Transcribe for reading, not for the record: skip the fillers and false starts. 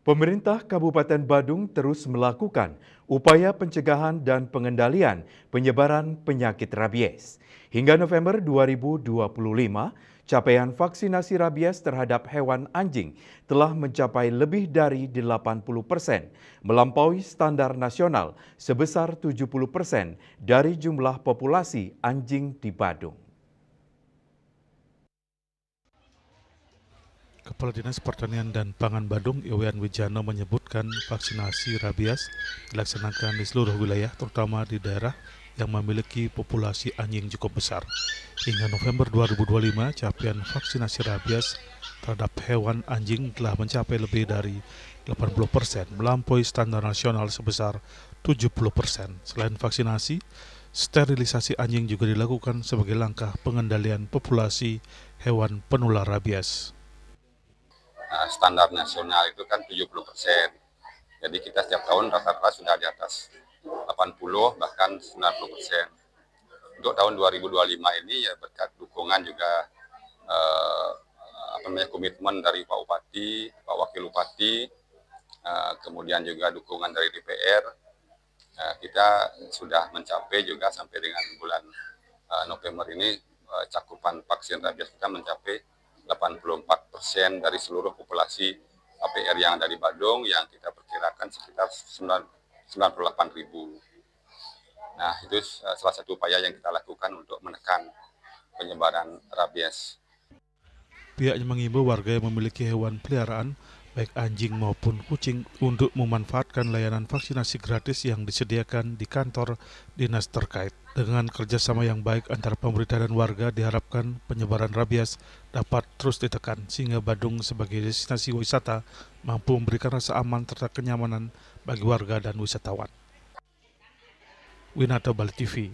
Pemerintah Kabupaten Badung terus melakukan upaya pencegahan dan pengendalian penyebaran penyakit rabies. Hingga November 2025, capaian vaksinasi rabies terhadap hewan anjing telah mencapai lebih dari 80%, melampaui standar nasional sebesar 70% dari jumlah populasi anjing di Badung. Kepala Dinas Pertanian dan Pangan Badung, Iwayan Wijano menyebutkan vaksinasi rabies dilaksanakan di seluruh wilayah, terutama di daerah yang memiliki populasi anjing cukup besar. Hingga November 2025, capaian vaksinasi rabies terhadap hewan anjing telah mencapai lebih dari 80%, melampaui standar nasional sebesar 70%. Selain vaksinasi, sterilisasi anjing juga dilakukan sebagai langkah pengendalian populasi hewan penular rabies. Standar nasional itu kan 70%. Jadi kita setiap tahun rata-rata sudah di atas 80 bahkan 90%. Untuk tahun 2025 ini ya berkat dukungan juga komitmen dari Pak Bupati, Pak Wakil Bupati, kemudian juga dukungan dari DPR, kita sudah mencapai juga sampai dengan bulan November ini cakupan vaksin rabies kita mencapai 84% dari seluruh populasi APR yang ada di Badung, yang kita perkirakan sekitar 98.000. Nah, itu salah satu upaya yang kita lakukan untuk menekan penyebaran rabies. Pihaknya mengimbau warga yang memiliki hewan peliharaan, baik anjing maupun kucing, untuk memanfaatkan layanan vaksinasi gratis yang disediakan di kantor dinas terkait. Dengan kerjasama yang baik antara pemerintah dan warga, diharapkan penyebaran rabies dapat terus ditekan, sehingga Badung sebagai destinasi wisata mampu memberikan rasa aman serta kenyamanan bagi warga dan wisatawan. Winata Bali TV.